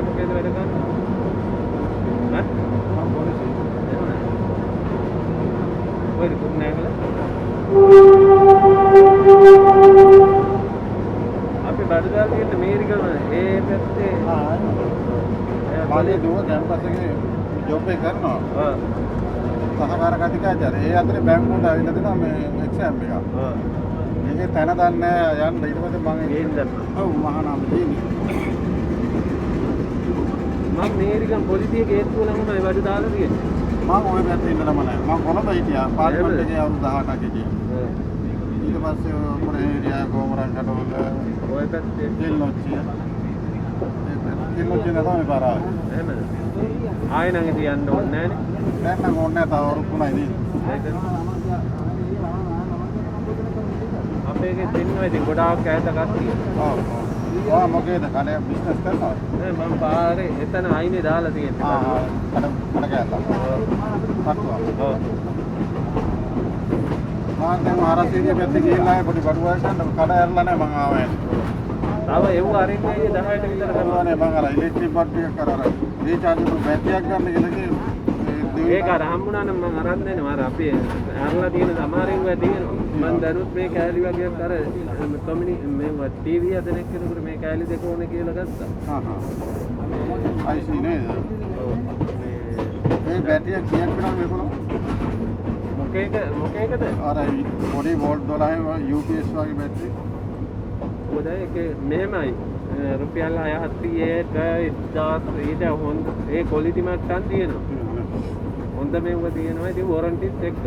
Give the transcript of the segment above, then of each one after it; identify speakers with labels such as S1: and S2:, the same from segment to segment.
S1: මොකේද වැඩ කරන්නේ? ඈ?
S2: මම පොලිසිය.
S1: ඔය රිපෝට් නෑකලා? අපි බඩදාල් තියෙන මේරිකම ඒ පැත්තේ
S2: මගේ දුව කැම්පස් එකේ ජොබ් එක කරනවා.
S1: ඔව්.
S2: සහකාර කතිකාචාර්ය. ඒ අතරේ බැංකුවට ඇවිල්ලා දෙනවා මේ එක්සෑම් එක.
S1: ඔව්.
S2: මේකේ තැන දන්නේ යන්න ඊට පස්සේ මම
S1: ගේන්න දැම්මා.
S2: ඔව් මහානාම තියෙන්නේ.
S1: මම මේරිකම් පොලිසිය ගේට්ටුව ළඟමයි බඩ දාලා තියෙන්නේ.
S2: මම ওই පැත්තේ ඉඳලාම නැහැ. මම කොළඹ හිටියා. පාර්ලිමේන්තු එකේ අවුරුදු 18ක් හිටියා. ඊට පස්සේ මොරේරියා ගෝමරන් කඩවල
S1: ඔය පැත්තේ
S2: දෙල්ලොච්චිය. දෙල්ලොච්චිය නේද මේ පාරාව.
S1: එහෙමද? ආයෙ නම් ඉතින් යන්න ඕනේ නෑනේ.
S2: දැන් නම් ඕනේ නැහැ. තව අවුරුදු 3යි තියෙන්නේ.
S1: ඒකද? අපේ එකේ දෙන්නවා ඉතින් ගොඩාක් ඈත කට්ටිය.
S2: ඔව් ඔව්. මොකේද කඩේ බිස්නස් කරනවා?
S1: නෑ මම පාරේ එතන අයිනේ දාලා තියෙන්නේ.
S2: කඩ කෑල්ල. පට්ටුවා.
S1: ඔව්.
S2: මම දැන් ආරසීනිය පැත්තේ ගිහිල්ලා පොඩි බඩුවක් ගන්න කඩ ඇරලා නැහැ මං ආවේ.
S1: තව එව්ව අරින්නේ 10ට විතර කරනවා.
S2: කරනවානේ මං අර ඉලෙක්ට්‍රික් බඩුවක් කරා රීචාර්ජ් කරපු බැටරියක් ගන්න කියලා
S1: ඒක අර හම්බුණා නම් මම අරන් දෙනවා. අර අපේ අරලා තියෙන සමහරෙන් වා තියෙනවා. මම දරුත් මේ කෑලි වගේ අර මේ ටීවී හදන එක්කෙනෙකුට මේ කෑලි දෙක ඕනේ කියලා ගත්තා.
S2: අයිසි නේද?
S1: ඔව්.
S2: මේ බැටරිය කීයක් වෙනවද මේකන?
S1: මොකේකද?
S2: අර පොඩි වෝල්ට් 12 UPS වගේ බැටරි.
S1: ඔය ඒකේ මෙහෙමයි. රුපියල් 600ක ඊට හොඳ ඒ ක්වොලිටි මට්ටම් තියෙනවා. හොඳ මේව තියෙනවා. ඉතින් වොරන්ටිත් එක්ක.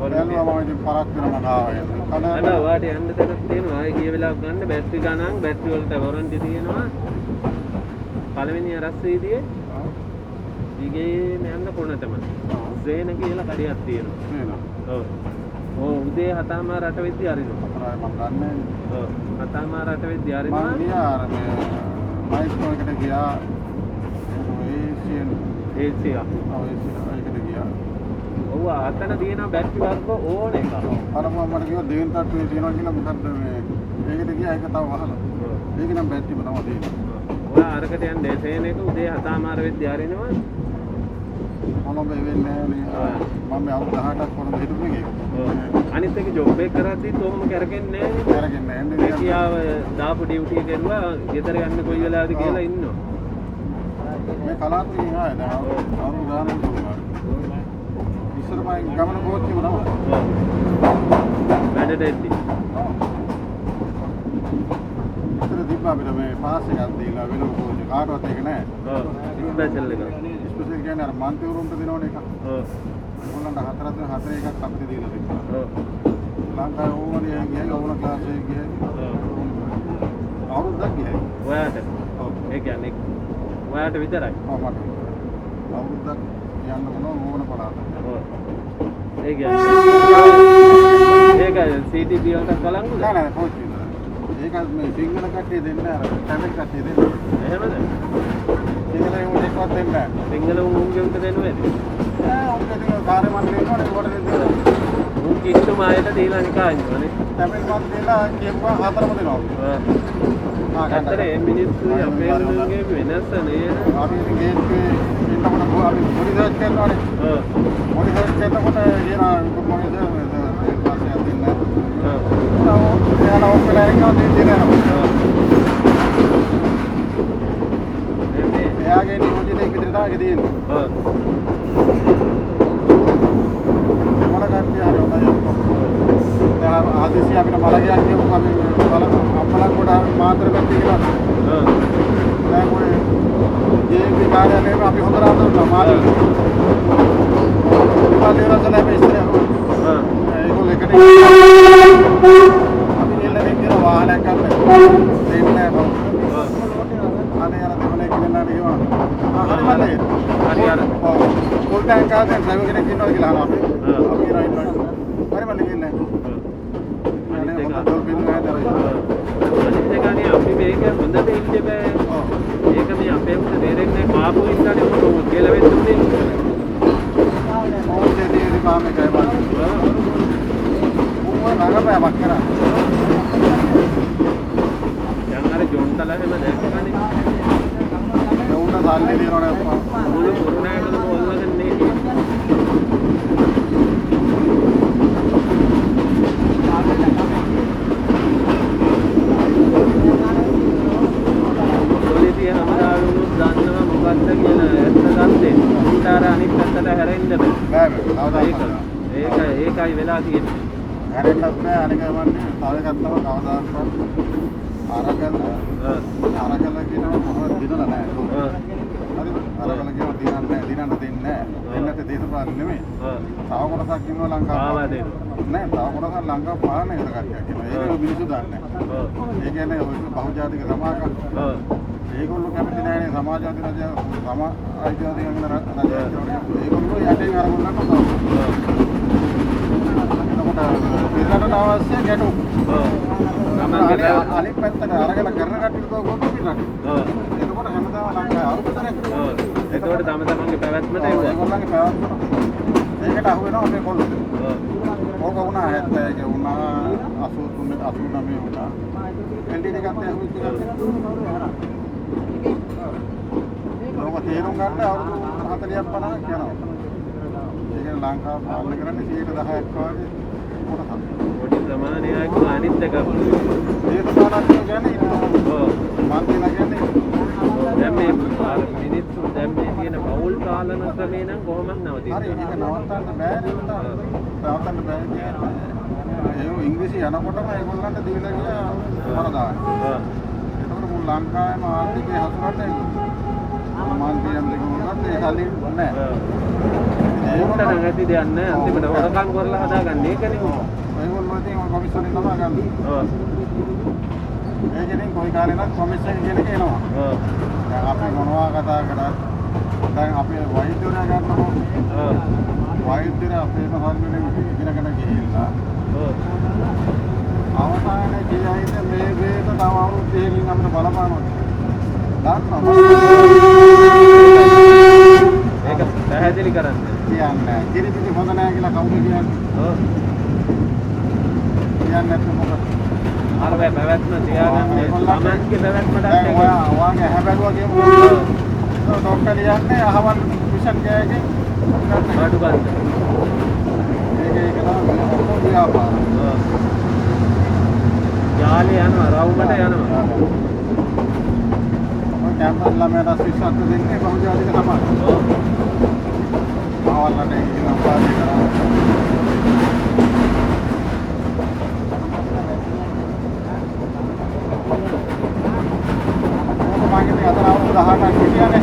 S2: ඔයාලා මම ඉතින් පරක් වෙනවා ආවේ.
S1: අන්න ඔයාට යන්න තැනක් තියෙනවා. ආයේ ගිය වෙලාවක ගන්න බැටරි ගණන් බැටරි වලට වොරන්ටි තියෙනවා. පළවෙනි රස්සීදියේ දිගේම යන්න කොනටම. සේන කියලා කඩයක් තියෙනවා.
S2: නේද?
S1: ඔව්. ඔව් උදේ 7:08 වෙද්දි අරිනවා.
S2: අපරාය මම ගන්නෑ.
S1: ඔව් 7:08 වෙද්දි අරිනවා.
S2: මම ගියා අර මේ මයික්‍රෝ එකට ගියා.
S1: ඒසිය.
S2: ඔව් ඒකට ගියා.
S1: ඔව් අතන තියෙන බැටරි වර්ග ඕන එක.
S2: අර මම මට කිව්වා දෙවෙනි තට්ටුවේ තියෙනවා කියලා මොකද්ද මේ ඒකට ගියා ඒක තව වහලා. ඒක නම් බැටරිම තමයි තියෙන්නේ.
S1: ඔයා අරකට යන්නේ සේන එක උදේ 7:08 වෙද්දි අරිනවා.
S2: මොනම වෙන්නේ නැහැ නේ. මම අවුරුදු 18ක් කොළඹ හිටපු එකේ.
S1: අනිත් එක ජොබ් එක කරද්දිත් ඔහොම කරගෙන්නේ නැහැ.
S2: කරගෙන නැහැ.
S1: ඒ කියාව දාපු ඩියුටි එක කරුවා ගෙදර යන්න කොයි වෙලාවද කියලා ඉන්නවා.
S2: මේ කලාතුරකින් ආයේ දැන් අවුරුදු ගානක් වුණා. ඉස්සර මම ගමන කෝච්චියම නම.
S1: වැඩට එද්දි.
S2: ඉස්සර තිබ්බා අපිට මේ පාස් එකක් දීලා වෙන කෝච්චිය කාටවත් ඒක නැහැ.
S1: ඔව් ස්පෙෂල් එක.
S2: ස්පෙෂල් කියන්නේ අර මන්තිවරුන්ට දෙනවනේ එක.
S1: ඔව්.
S2: ඒගොල්ලන්ට හතර එකක් අපිට දීලා තිබ්බා.
S1: ඔව්.
S2: ලංකාවේ ඕවනේ ගියයි ඕන ක්ලාස් එකේ ගියයි. අවුරුද්දක් ගියයි.
S1: ඔයාට.
S2: ඔව්.
S1: ඒ කියන්නේ ඔයාට විතරයි.
S2: ඔව් මට. අවුරුද්දක් යන්න මොනවා ඕන පළාත.
S1: ඔව්. ඒ කියන්නේ ඒක CTP වලට කලංගුද?
S2: නෑ නෑ කෝච්චිය. ඒක මේ සිංහල කට්ටිය දෙන්නේ අර තමිල් කට්ටිය දෙන්නේ.
S1: එහෙමද?
S2: සිංහල උන් එකවත් දෙන්නේ නෑ.
S1: සිංහල උන්ගේ උන්ට දෙන්නේ
S2: උන්ට දෙන කාර්ය මණ්ඩලේ ඉන්නවනේ ඒකට දෙන්නේ.
S1: උන් කිට්ටු මායට දීලා නිකන් ඉන්නවනේ.
S2: තමිල් මන් දීලා කියපුවා හතරම දෙනවා.
S1: අතර මේ මිනිස්සු අපේ උන්ගේ වෙනස නේද?
S2: අපි ඉතින් ගේට්ටුවේ ඉන්නකොට අපි පොඩි සර්ච් කරනවානේ.
S1: ඔව්.
S2: පොඩි සර්ච් කරනකොට කියනවා කොහොමද ඒ පාස්යක් දෙන්නේ. ඔව්. එයාලා ඔක්කොලා එකව දෙන්නේ නෑ. එයාගේ නියෝජිත එක විතර තමයි තියෙන්නේ.
S1: ඔව්.
S2: මොන කට්ටිය හරි හොඳයි. දැන් ආදිසි අපිට මලගියක් කියමු අපි අම්මලා කොට මාතර පැත්තේ කියලා.
S1: ඔව්.
S2: දැන් ඔය ජේ කාර්යාලයේ අපි හොඳට අඳුරනවා මාතර. ඉතින් රසල මේ ඉස්සරහ. ඒගොල්ලෝ එකට අපි නෙල්ලේ කියන වාහනයක් ගන්න. දෙන්නේ නැහැ බං. අනේ අර දෙමළ කෙනා කියනවා. හරි මල්ලේ.
S1: හරි අර.
S2: ෆුල් ටැංක් ආවෙන් ඩ්‍රයිවර් කෙනෙක් ඉන්නවා කියලා අහනවා අපි. අපි රයින් රයින්. හරි මල්ලේ කියන්නේ. අනේ හොඳ දොල් බින්ද නැහැ දරයි.
S1: අනිත් එකනේ අපි මේක හොඳට ඉන්න බෑ. ඒක මේ අපේ උන්ට තේරෙන්නේ කාපු ඉන්නනේ උන්ට කියලා වෙන්නේ.
S2: ඕකේ දී පාම එකයි බලන්න. නගපෑමක් කරා.
S1: දැන් අර ජොන්ට දැකලා එහෙම දැක්කනේ.
S2: ඒ උන්න සල්ලි දෙනවනේ අප්පා.
S1: මුළු කුරුණෑගලම ඔල්ලගෙන ඉන්නේ. පොලිසිය හමුදාවුනුත් දන්නවා මොකක්ද කියලා ඇත්ත ගත්තේ. ඊටාර අනිත් පැත්තට හැරෙන්න බෑ. ඒකයි වෙලා තියෙන්නේ.
S2: හැරෙන්නත් බෑ අනික වන්නේ තව එකක් තමයි කවදාවත් අරගල කියනවා මොකද දිනලා නැහැ. හරිද? අරගල කියනවා දිනන්න දෙන්නේ නැහැ. දෙන්නට දේශපාලන නෙමෙයි. තව කොටසක් ඉන්නවා ලංකාව. නෑ තව කොටසක් ලංකාව පාලනය කරන කට්ටියක් ඉන්නවා. ඒක මිනිස්සු දන්නේ නැහැ. ඒ කියන්නේ ඔය බහුජාතික සමාගම්. ඒගොල්ලෝ කැමති නැහැනේ සමාජවාදී රජය සමාජවාදී කියන රජය. ඒගොල්ලෝ යටින් අරගොල්ලන්ට තව. එතකොට අවශ්‍ය ගැටුම්. අනිත් පැත්තට අරගෙන කරන කටයුතු කොහොමද පිටරට? එතකොට හැමදාම ලංකාවේ අරුපතරයක්.
S1: එතකොට තමන්ගේ පැවැත්මට එවුවා.
S2: ඒගොල්ලන්ගේ පැවැත්මට. ඒකට අහු වෙනවා මේ කොල්ලෝ. ඕක වුණා 71 වුණා 83 89 වුණා. එල්ඩීඩි ගත්තේ අහුවෙච්ච ගත්තේ. ඕක තේරුම් ගන්න අවුරුදු 40ක් 50ක් යනවා. ඒ කියන්නේ ලංකාව පාලනය කරන්නේ 10%ක් වගේ කොටසක්.
S1: පොඩි ප්‍රමාණයක් අනිත් එක.
S2: දේශපාලනඥයෝ කියන්නේ ඉන්නවා. මන්ත්‍රීලා කියන්නේ
S1: දැන් මේ මිනිස්සු දැන් මේ තියෙන පෞල් පාලන ක්‍රමේ නම් කොහොමද නවතින්නේ?
S2: හරි ඒක නවත්තන්න බෑ නවත්තන්න බෑ කියන්නේ ඒ ඉංග්‍රීසි යනකොටම ඒගොල්ලන්ට දීලා ගියා වරදාන. ඒකට මුළු ලංකාවේම ආර්ථිකය හසුරන්නේ මන්ත්‍රියන් දෙකෝලත් ඒ සල්ලි නැහැ.
S1: ඒකට නැති දෙයක් නැහැ. අන්තිමට හොරකම් කරලා හදාගන්නේ ඒකනේ.
S2: ඒගොල්ලෝ ඉතින් කොමිෂන් එක තමයි ගන්න. ඒකෙන් කොයි කාලෙවත් කොමිෂන් කියන එක එනවා. දැන් අපි මොනවා කතා කරත් දැන් අපේ වෛද්‍යවරයා ගන්නකො. වෛද්‍යවරයා අපේ මහල්වලින් ඉගෙනගෙන ගිහිල්ලා. අවසානයේ කියයිද මේ වේද තව අවුරුදු 2කින් අපිට බලපානවා.
S1: ඒක පැහැදිලි කරන්න.
S2: කියන්නේ කිරිපිටි හොඳ නැහැ කියලා කවුද කියන්නේ? කියන්නේ නැත්නම් මොකද?
S1: අර පැවැත්ම තියාගන්නේ තමන්ගේ පැවැත්මට
S2: දැන් ඔයාගේ හැබැලුවා කියමු. ડોක්ටර් කියන්නේ අහවල් මිෂන් ගෑයකින්
S1: බඩු ගන්න.
S2: ඒක තමයි ව්‍යාපාර.
S1: යාලේ යනවා රවුමට යනවා.
S2: ඔය කැම්පස් ළමයට විශ්වාස දෙන්නේ බහුජාතික සමාජය. ආවල්ලට ඉන්න පාඩේ කරා. මාගේ අතර අවුරුදු 18ක් කියන්නේ.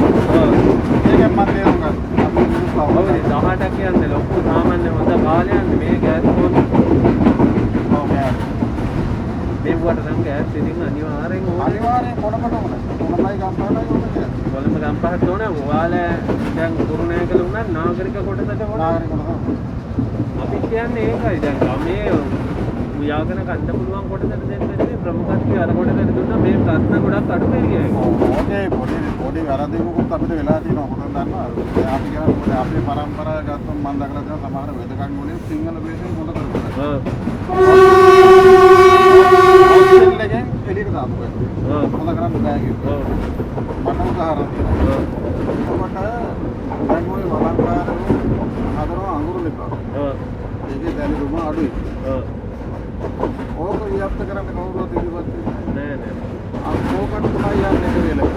S2: ඒකෙන් මම තේරුම් ගත්තා. අපි මිනිස්සු
S1: ඔව් 18ක් කියන්නේ ලොකු සාමාන්‍ය හොඳ කාලයක් මේ ගෑස් කොහොමද? මේවට නම් ගෑස් ඉතින් අනිවාර්යෙන්
S2: කොනකට ඕනේ. කොනමයි ගම්පහටයි ඕනේ.
S1: කොළඹ ගම්පහට ඕනේ. ඔයාලා දැන් කුරුණෑගල උනත් නාගරික කොටසට ඕනේ.
S2: නාගරික කොටස.
S1: අපි කියන්නේ ඒකයි. දැන් ගමේ උයාගෙන ගන්න පුළුවන් කොටසට දෙන්නේ ප්‍රමුඛත්වය අර කොටසට දුන්නා මේ ප්‍රශ්න ගොඩක් අඩු වෙන්නේ.
S2: ඕකේ පොඩි වැරදිකුත් අපිට වෙලා තියෙනවා. මොකද දන්නවා. අපි කියන්නේ අපේ පරම්පරාව ගත්තොත් මම දැකලා තියෙනවා සමහර වෙදකම් වලින් සිංහල භේදයෙන් හොඳ කරලා. ඔස්ට්‍රේලියාවෙන් එළියට දාපුවා. හොඳ කරන්න බෑ කිව්වා. මට උදාහරණයක් දෙනවා. ඔකට දැන් ඔය වළංකාර හදනවා අඟුරු ලිපා. ඒකේ දැලි දුම අඩුයි. ඕක වියප්ත කරන්න කවුරුත් ඉදිරිපත්
S1: නෑ.
S2: ඕකට තමයි යන්නේ කියලා.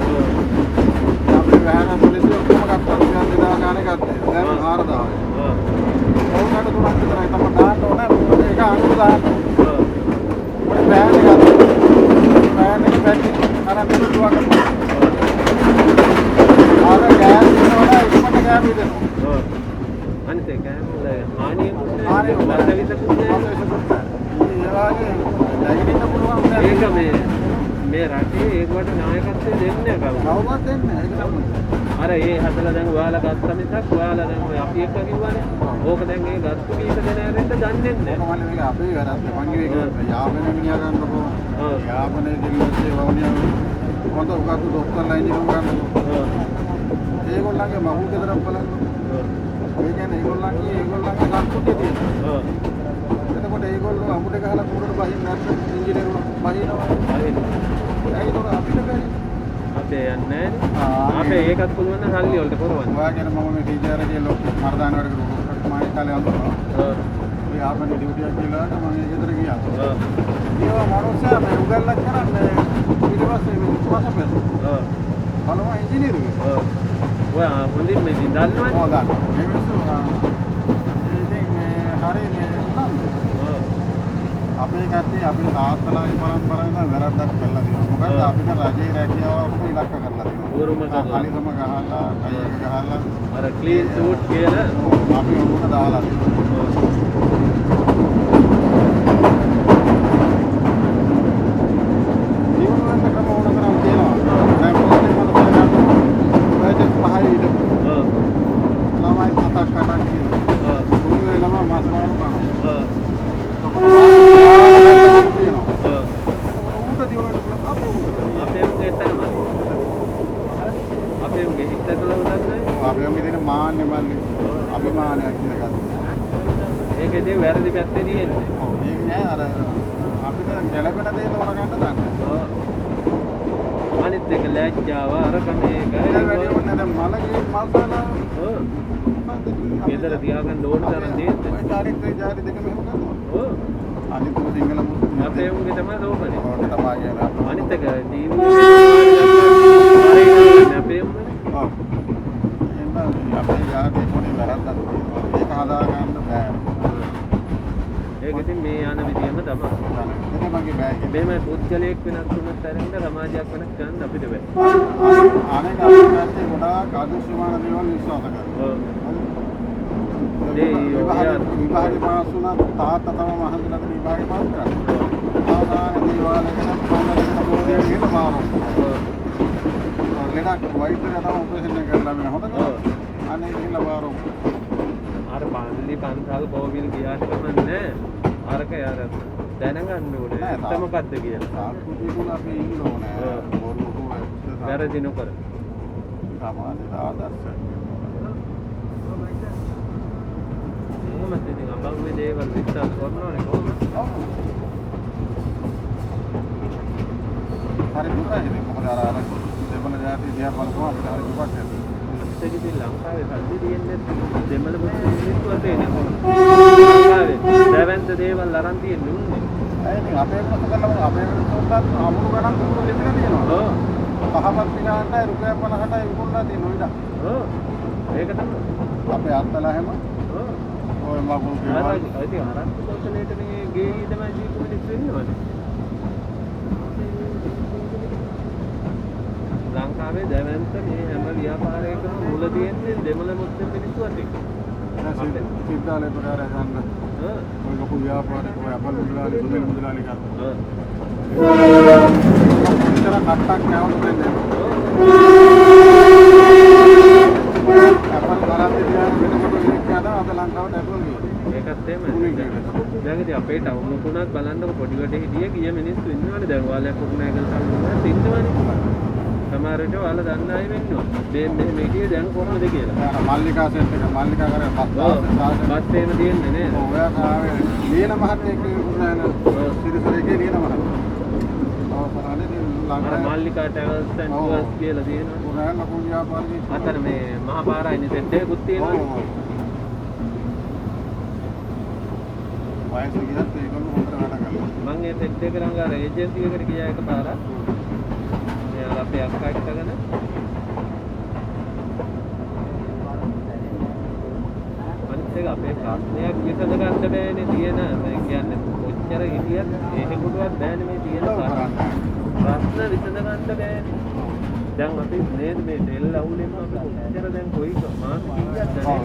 S2: අපි වැහන පොලිසිය ඔක්කොම ගත්තා. රුපියල් 2000 ගානේ ගත්තා. දැන් 4000. ඕකට තුනක් විතරයි තමයි දාන්න ඕනේ. ඒක අඟුරු දාන්න. පොඩි බෑන් එකක්. බෑන් එක පැටි අර මෙතුවා කරනවා. ආර ගෑස් වල ඉක්මනට ගෑස් දෙනවා.
S1: අනිත් එක හානියකුත්
S2: හානිය
S1: නැහැ. විසකුත් නැහැ. ඒක මේ රටේ ඒකට නායකත්වය දෙන්නේ කවුද?
S2: කවුවත් දෙන්නේ නැහැ. ඒක තමයි.
S1: අර ඒ හදලා දැන් ඔයාලා ගත්ත මිසක් ඔයාලා දැන් ඔය අපි එක්ක කිව්වනේ. ඕක දැන් ඒ ගත්ත කීප දෙනා රෙන්න දන්නේ නැහැ.
S2: කොහොමද මේක අපේ වැඩක්. මංගේ ඒක යාපනයේ මිනිහා ගන්නකො. යාපනයේ දෙන්නේ වවුනියා හොඳ උගතු ડોක්ටර්ලා ඉන්නවා ගන්නකො. ඒගොල්ලන්ගේ මහු ගෙදරක් බලන්න. ඒ කියන්නේ ඒගොල්ලන්ගේ සංස්කෘතිය තියෙනවා. එතකොට ඒගොල්ලෝ අමුඩ ගහලා කුඩට බහින්න නැත්නම් ඉංජිනේරු බහිනවා. ඒකට අපිට බැරි.
S1: අපේ යන්නේ නැහැ. අපේ ඒකත් පුළුවන් නම් සල්ලි වලට කරවන්න.
S2: ඔයාගෙන මම මේ ටීචර් කියලා මර්දාන වැඩ කරුවා. මායි කාලේ අඳුනා. ඒ ආපනේ ඩියුටි එක කියලා මම ගෙදර ගියා. ඒවා මනුස්සයා මේ උගල්ලක් කරන්නේ ඊට පස්සේ මේ මාසපෙත්. බලම ඉංජිනේරු.
S1: ඔයා හොඳින් මේ දන්නවනේ.
S2: ඔව් දන්නවා. මේ මිනිස්සු ඉතින් මේ හරි මේ උනන්දු. අපේ කට්ටිය අපේ තාත්තලාගේ පරම්පරාවෙන් ඉඳන් වැරද්දක් කළා තියෙනවා. මොකද අපිට රජේ රැකියාව අපිට ඉලක්ක කරලා තියෙනවා.
S1: උරුම කරලා.
S2: අනිතම ගහලා, අයියක ගහලා
S1: අර ක්ලීන් සූට් කියලා
S2: අපි උරුම දාලා තියෙනවා. ජීවනවන්ත ක්‍රම ඕන කරන් තියෙනවා. දැන් පොතේ මත බලන්න. වැඩ පහයි ඉඳ. ළමයි කතා කරලා කියනවා. උන්නේ ළමයි මාස වල කරනවා. මාන්නේ මල්ලි අභිමානයක් කියලා ගත්තා.
S1: ඒකේදී වැරදි පැත්තේ තියෙන්නේ.
S2: ඔව් ඒක නෑ අර අපිට ගැළපෙන දේ තෝරගන්න ගන්න.
S1: ඔව්. අනිත් එක ලැජ්ජාව අරක මේක.
S2: ඒක වැඩි වුණා දැන් මලගේ මල්සලා.
S1: ඔව්. ගෙදර තියාගන්න ඕන තරම් දෙන්න.
S2: ඔය චාරිත්‍රය ජාති දෙක මෙහෙම කරනවා.
S1: ඔව්.
S2: අනිත් උන් සිංහල මුස්ලිම්
S1: අපේ උන්ගේ තමයි ලෝකනේ.
S2: ඔව් තමයි කියලා.
S1: අනිත් එක ටීවී අපේ උන්ගේ.
S2: ඔව්. අපේ ජාති මොනේ වැරද්දක් තියෙනවා. ඒක හදා ගන්න බෑ.
S1: ඒක ඉතින් මේ යන විදියම තමයි.
S2: ඒක මගේ බෑ.
S1: මේම පුද්ගලයෙක් වෙනස් වුණත් අරින්න සමාජයක් වෙනස් කරන්න අපිට බෑ.
S2: අනේක අපේ පැත්තේ ගොඩාක් ආදර්ශමාන දේවල් විශ්වාස කරනවා.
S1: ඔව්.
S2: විභාගේ පාස් වුණා තාත්තා තමයි මහන්සිලට විභාගේ පාස් කරන්නේ. ආදාන දේවාලයකට මොනවද මොකද කියලා මාරෝ. ලෙඩක් වෛද්‍යයා තමයි ඔපරේෂන් එක කරලා මේ හොඳ කරා. අනේ කියලා මාරෝ.
S1: අර පන්ලි පන්සල් කෝවිල් ගියාට කමන්නේ. අරක යාර දැනගන්න ඕනේ. ඇත්ත මොකද්ද කියලා.
S2: සංස්කෘතිය තුල අපි ඉන්න ඕනේ. බොරු හොය.
S1: වැරදි නොකර.
S2: සමාජ ආදර්ශය.
S1: මොකක්ද ඉතින් අපන් මේ දේවල් විශ්වාස කරනවනේ කොහොමද?
S2: හරි දුකයි මොකද අර දෙමළ ජාති දිහා බලපුවා අපිට හරි දුකක් ඇති.
S1: ඒක ඉතින් ලංකාවේ සල්ලි දෙන්නේ දෙමළ මිනිස්සු අතේ නේ කොහොමද? ලංකාවේ දැවැන්ත දේවල් අරන් තියෙන්නේ උන්නේ.
S2: ඒ ඉතින් අපේ මොකද කරලා අපේ මිනිස්සුන්ට අමුරු ගණන් දුරු දෙන්න තියෙනවා.
S1: ඔව්.
S2: පහපත් විනාඩියට රුපියල් 50කට විකුණලා තියෙනවා ඉතින්.
S1: ඔව්. ඒක තමයි.
S2: අපේ අත්තලා හැම ඔය මගුල් කියලා.
S1: ඉතින් ආරක්ෂක කොටලේට මේ ගේ තමයි ජීවිත මිනිස්සු ඉන්නවනේ. ලංකාවේ දැවැන්ත මේ හැම ව්‍යාපාරයකම මුල තියෙන්නේ දෙමළ මුස්ලිම් මිනිස්සු අතේ.
S2: සිද්ධාලේ ප්‍රකාරය ගන්න. ඔය ලොකු ව්‍යාපාරයක ඔය අපල් මුදලාලි සුනිල් මුදලාලි ගන්න. ඉතර කට්ටක් නැවුම් දෙන්නේ. අපල් ගාරන්ටි දියන වෙනකොට ඉන්නේ අද ලංකාවට ඇපල් ගියේ.
S1: ඒකත් එහෙමයි. දැන් ඉතින් අපේ ටවුන් උතුණත් බලන්නකො පොඩි වට හිටිය ගිය මිනිස්සු ඉන්නවනේ දැන් ඔයාලයක් කුරුණෑගල ටවුන් ඉන්නවනේ. සමහර විට ඔයාලා දන්න අය වෙන්නවා. මේ කියේ දැන් කොහොමද කියලා.
S2: මල්ලිකා සෙට් එක මල්ලිකා කරේ
S1: බස් එහෙම තියෙන්නේ නේද?
S2: ඔව් ඔයා කාවේ ලියන මහත්තයෙක් කුරුණෑන සිරිසරේගේ ලියන මහත්තයා. ඔව් සරානේ
S1: අර මල්ලිකා ට්‍රැවල්ස් ඇන්ඩ් ටුවර්ස් කියලා තියෙනවා.
S2: කුරුණෑන ලොකු ව්‍යාපාරේ.
S1: අතන මේ මහා පාරයිනේ සෙට් එකකුත් තියෙනවා.
S2: වයස ගියත් ඒගොල්ලෝ හොඳට වැඩ කරනවා.
S1: මම ඒ සෙට් එක ළඟ අර ඒජන්සි එකට ගියා එකපාරක්. මෙයාලා අපේ අක්කා එක්කගෙන අනිත් එක අපේ ප්‍රශ්නයක් විසඳ ගන්න බෑනේ තියෙන මේ කියන්නේ කොච්චර හිටියත් එහෙකුටවත් බෑනේ මේ තියෙන ප්‍රශ්න විසඳ ගන්න බෑනේ. දැන් අපි නේද මේ ඩෙල් අවුලෙන් අපි කොච්චර දැන් කොයි මාස කීයක්ද නේ?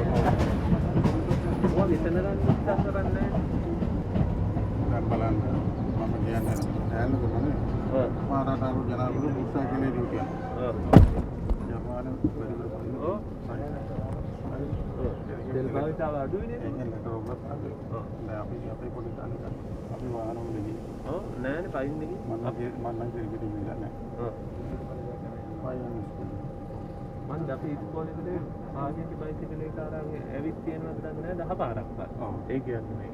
S1: ඔය විසඳ ගන්න උත්සාහ කරන්නේ
S2: බලන්න මම කියන්නේ ඈල්ල කරන්නේ මහරහතන් ජනාධිපති උත්සාහ කළේ ඩියුටිය. ජපාන
S1: ඔව්. දෙල් භාවිතාව අඩුයිනේ.
S2: එන්නේ තෝරගත් අපි. දැන් අපි පොඩි කාලේ අපි වාහන වල ගිහින්.
S1: ඔව් නෑනේ පයින්නේ ගිහින්.
S2: මම නම් කිරිපිටි මිලන්නේ නැහැ.
S1: ඔව්.
S2: පයින්
S1: මම අපි ඉස්කෝලේදී ආගියගේ බයිසිකල් එක අරන් ඇවිත් තියෙනවද දන්නේ නැහැ 10 පාරක්.
S2: ඔව්.
S1: ඒ කියන්නේ මේ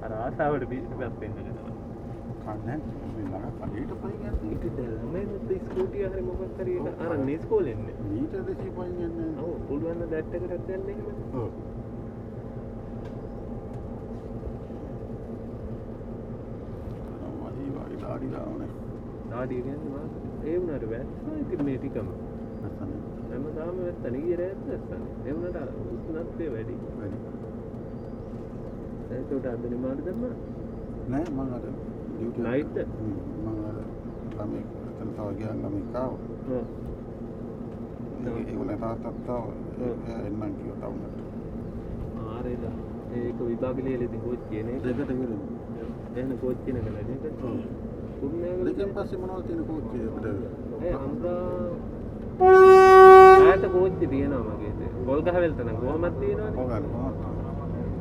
S1: අර ආසාවට පිටපත් වෙන්න ගන්නවා.
S2: කන්නේ ඊළඟ කඩේට පයි යන්නේ.
S1: ඊට ළමයි මුත් ස්කූටිය හරි මොකක් හරි එක අරන් ඉස්කෝලේ එන්නේ.
S2: මීටර් 200 පයි යන්නේ.
S1: ඔව් පුළුවන් නම් දැට් එකකට යන්න එහෙම.
S2: ඔව්. මහී වගේ ඩාඩි දාවනේ.
S1: ඩාඩි කියන්නේ මාත් ඒ වුණාට වැස්සයි ඉතින් මේ ටිකම.
S2: නැත්නම්
S1: හැමදාම වැස්සන ඊරේත් වැස්සන. ඒ වුණාට උෂ්ණත්වය වැඩි.
S2: වැඩි.
S1: ඒකට අද නිමාඩ දැම්මා.
S2: නෑ මම අර ඩියුටි
S1: නයිට්
S2: මම අර ළමයි එතන තව ගියන් ළමයි කාව.
S1: ඔව්.
S2: ඒගොල්ලෝ තාත්තත් තව එන්නම් කිව්වා ටවුනට.
S1: ආරේද ඒක විභාග ලියලදී කෝච්චියේ නේ.
S2: දෙකට විරුම්.
S1: එහෙනම් කෝච්චිය නගලා නේද? ඔව්. කුරුණෑගල
S2: දෙකෙන් පස්සේ මොනවද තියෙන කෝච්චිය අපිට?
S1: ඒ අම්රා ආයත කෝච්චි තියෙනවා මගේ ඉතින්. පොල්ගහවෙල් තන කොහමද තියෙනවනේ?
S2: ඔව් ගන්න කොහොමද?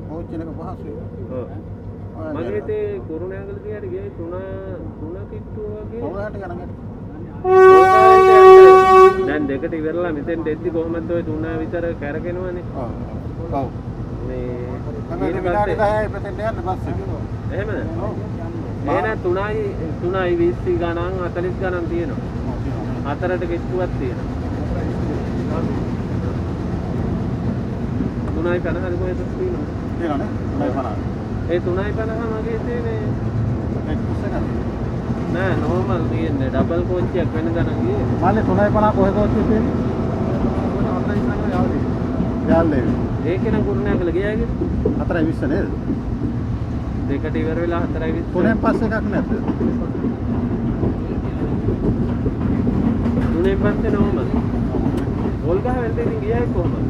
S2: කෝච්චි එක පහසුයි.
S1: ඔව්. මගේ හිතේ කුරුණෑගල දිහාට ගියේ 3 කිට්ටුව වගේ.
S2: කොහොමද ගණන්?
S1: දැන් දෙකට ඉවරලා මෙතෙන් දෙද්දි කොහමද ඔය 3 විතර කැරකෙනවනේ.
S2: ඔව්. ඔව්.
S1: මේ
S2: තමයි විනාඩි 10යි පෙතෙන් යන්න බස් එක.
S1: එහෙමද?
S2: ඔව්.
S1: එහෙනම් 3යි 20 ගණන් 40 ගණන් තියෙනවා.
S2: ඔව් තියෙනවා.
S1: 4ට කිට්ටුවක් තියෙනවා. 3යි 50 හරි කොහෙද තියෙනවා?
S2: තියෙනවනේ. 350.
S1: ඒ 3.50 මගේ තියෙන්නේ
S2: එක්කස් එකක්.
S1: නෑ නෝමල් තියෙන්නේ ඩබල් කෝච්චියක් වෙන දණන් ගියේ.
S2: මාලේ 350 කොහෙ කෝච්චිය තියෙන්නේ? අතයි ඉස්සරහ යාළුවේ. යාළුවේ.
S1: ඒකේ නම් කුරුණෑගල ගියාගේ
S2: 4:20 නේද?
S1: දෙකට ඉවර වෙලා 4.20
S2: තුනෙන් පස්සේ එකක් නැද්ද?
S1: තුනෙන් පස්සේ නෝමල්. පොල්ගහවෙල්ට ඉතින් ගියායි කොහමද?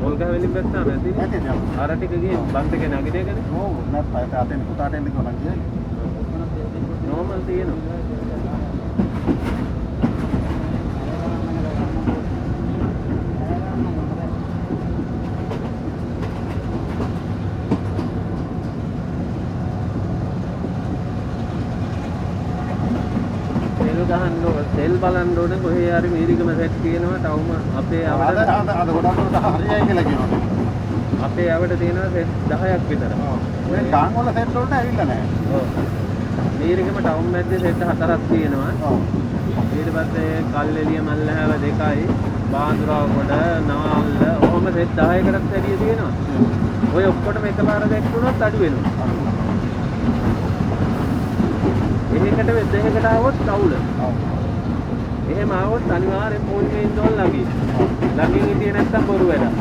S1: පොල්ගහවෙලින් බැස්සාම ඇතිනේ.
S2: ඇතිනේ.
S1: අර ටික ගියේ බස් එකේ නැගිටගෙන.
S2: ඔව් නැත්නම් අතෙන් පුතාට එන්න කොහොමද කියන්නේ?
S1: නෝමල් තියෙනවා. තෙල් බලන්න ඕනේ කොහේ හරි මීරිගම සෙට් තියෙනවා තවම අපේ
S2: අද ගොඩක් හරියයි කියලා කියනවා.
S1: අපේ යවට තියෙනවා සෙට් 10ක් විතර.
S2: ඔව්. මේ ගාන් වල සෙට් වලට ඇවිල්ලා නැහැ.
S1: ඔව්. මීරිගම ටවුන් මැද්දේ සෙට් 4ක් තියෙනවා.
S2: ඔව්.
S1: ඊට පස්සේ කල්ෙලිය මල්ලහැව 2යි, බාඳුරාව කොට, නාල්ල ඔහොම සෙට් 10කටත් වැඩිය තියෙනවා. ඔය ඔක්කොටම එකපාර දැක්කුණොත් අඩු වෙනවා. එහෙකට දෙකකට આવොත් අවුල.
S2: ඔව්.
S1: එහෙම આવොත් අනිවාර්යෙන් පොලිමේ ඉන්න ඕන ළඟින්. ළඟින් හිටියේ නැත්තම් බොරු වැඩක්.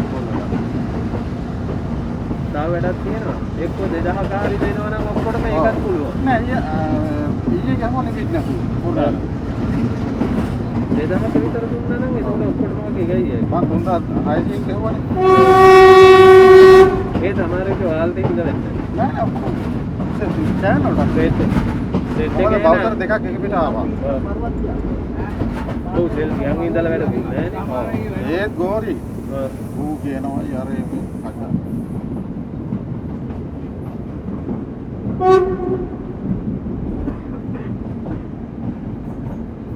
S1: තව වැඩක් තියෙනවා. එක්ක 2000ක හරි දෙනවා නම් ඔක්කොටම ඒකත් පුළුවන්.
S2: නෑ ඊයේ ගමනේ බිස්නස් පොඩ්ඩක්.
S1: 2000ක විතර දුන්නා නම් ඒක ඔක්කොටම වගේ ගයියයි.
S2: මම 3600 ගෙවුවානේ.
S1: ඒ තමයි ඔයාලට හින්ද වෙන්නේ.
S2: නෑ නෑ ඔක්කොම. චැනල් වලට
S1: සෙට් එකේ
S2: බවුසර් දෙකක් එක පිට ආවා.
S1: ඔව් සෙල් ගෑන් ඉඳලා වැඩ දුන්නේ නේ.
S2: ඒත් ගෝරි.
S1: ඔව්.
S2: ඌ කියනවා යාර ඒක කඩන.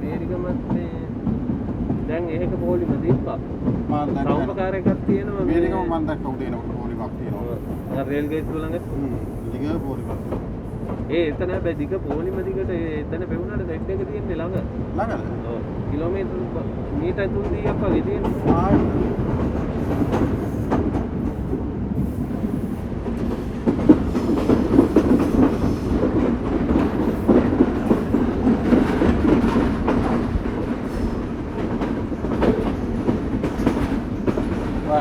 S1: මේරිගමත් දැන් ඒක පොලිම දීප්පා.
S2: මම දැන්
S1: සෞම්පකාර එකක් තියෙනවා.
S2: මේරිකම මම දැක්ක උඩ එනකොට පොලිමක් තියෙනවා.
S1: අර රේල් ගේට් වල ළඟ.
S2: දිග පොලිමක්.
S1: ඒ එතන හැබැයි දිග පොලිම දිගට එතන පෙවුනට සෙට් එක තියෙන්නේ ළඟ.
S2: ළඟද?
S1: ඔව්. කිලෝමීටර් මීටර් 300ක් වගේ තියෙනවා.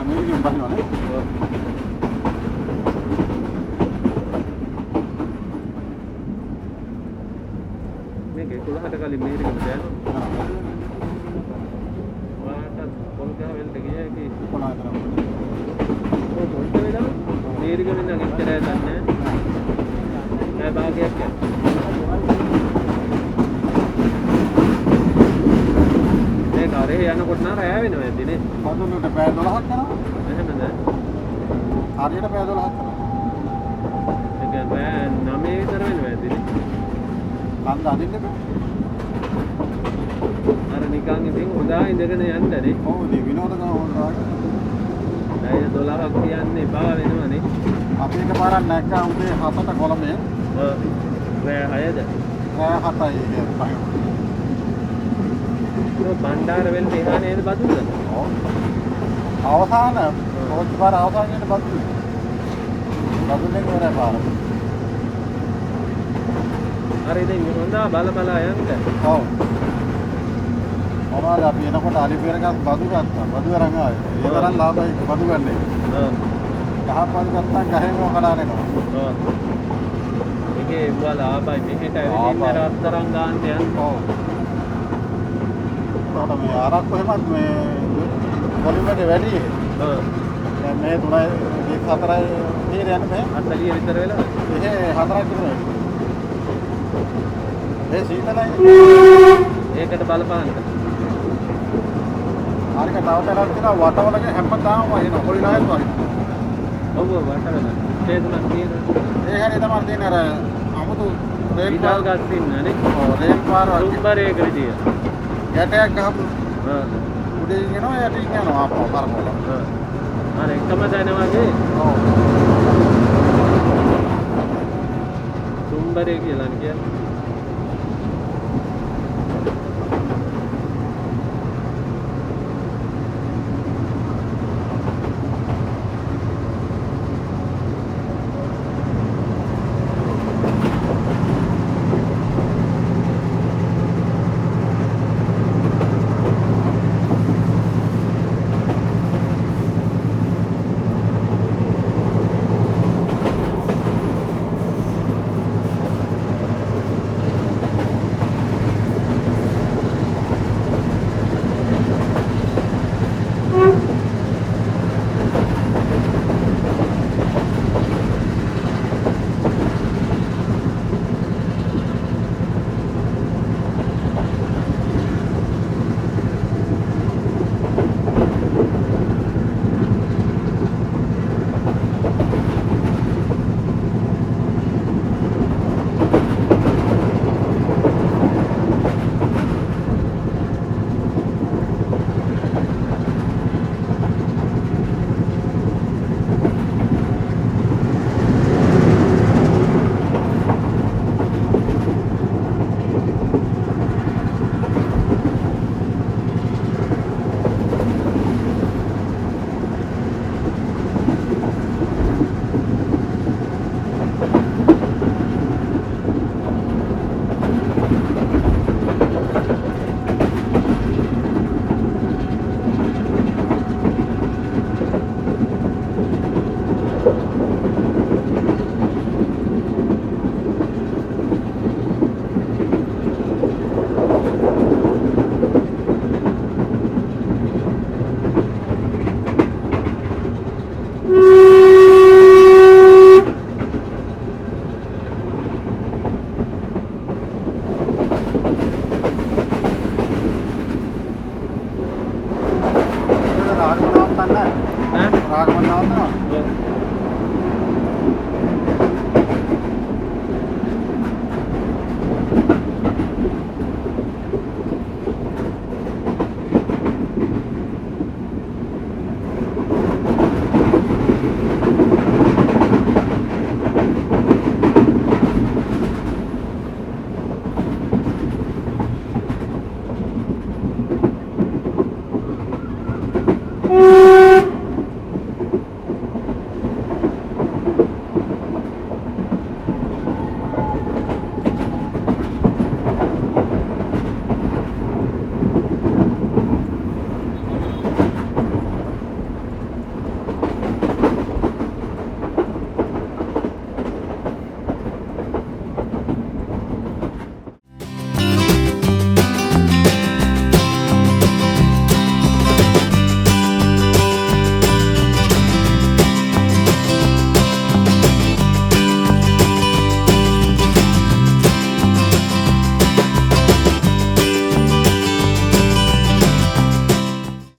S2: මේකෙන් බහිනවනේ.
S1: මේක 11ට කලින් මේරිකම දැනෙනවා. ඔයාලට පොල්ගහවෙල්ට ගියා කි.
S2: කොහොමද?
S1: ඔව් පොල්ගහවෙල මේරිකම නම් එච්චර යන්නේ නැහැ. භාගයක් යනවා. මේ කාරේ යනකොට නම් රැය වෙනවා ඇතිනේ.
S2: පොදුන්නට පැය 12ක් යනවා.
S1: එහෙමද?
S2: හරියට පැය 12ක් යනවා.
S1: ඒක පැය 9 විතර වෙනවා ඇතිනේ.
S2: කන්ද අදින්න බෑ.
S1: අර නිකන් ඉතින් හොදා ඉඳගෙන යන්නනේ.
S2: ඔව් ඉතින් විනෝද ගාන වල
S1: අය 12ක් කියන්නේ බා වෙනවනේ.
S2: අපි එකපාරක් නැග්ගා උදේ 7ට කොළඹේ.
S1: රෑ 6ද?
S2: රෑ 7යි කියන්නේ.
S1: බණ්ඩාර වෙන්න එහා නේද බදුල්ල?
S2: ඔව්. අවසාන කොච්චර පාර අවසානයේට බදුල්ල. බදුල්ලෙන් ඉවරයි පාර.
S1: හරි දැන් හොඳ බල යන්න.
S2: ඔව්. මොනවාද අපි එනකොට අලිපිරගත් බදු ගත්තා. බදු අරන් ආවේ. ඒ තරම් ලාභයි බදු ගන්නේ. ගහ බදු ගත්තා ගහෙම කඩාරෙනවා.
S1: ඒකේ වල ආබයි මෙහෙට ඇවිදින්න රත්තරන් ගන්න යන්න.
S2: ඔව්. මේ ආරක්කු එහෙමත් මේ පොලිමේ වැඩි. දැන් මේ 3යි 4යි නේද යන්නේ මේ
S1: 40 විතර වෙලා.
S2: එහෙ 4ක් විතර. ඒ සීතලයි.
S1: ඒකට බලපාන්න.
S2: ආරික තව තරක් තියෙනවා වටවලගේ හැමදාම වහින පොලිනායත් වහින.
S1: ඔව් වටවල. තේදුණක් තියෙනවා.
S2: ඒ හැරේ තමයි තියෙන අර 아무තු රේල්
S1: විදාල් ගස් තින්නනේ.
S2: ඔව් රේල් පාර
S1: තුම්බරේක විදිය.
S2: යටයක් ගහපු. උඩින් යනවා යටින් යනවා අපෝ කරකවල.
S1: අර එකම දැන වගේ.
S2: ඔව්.
S1: තුම්බරේ කියලා කියන්නේ.
S2: රාගමන් නවත්තනවා.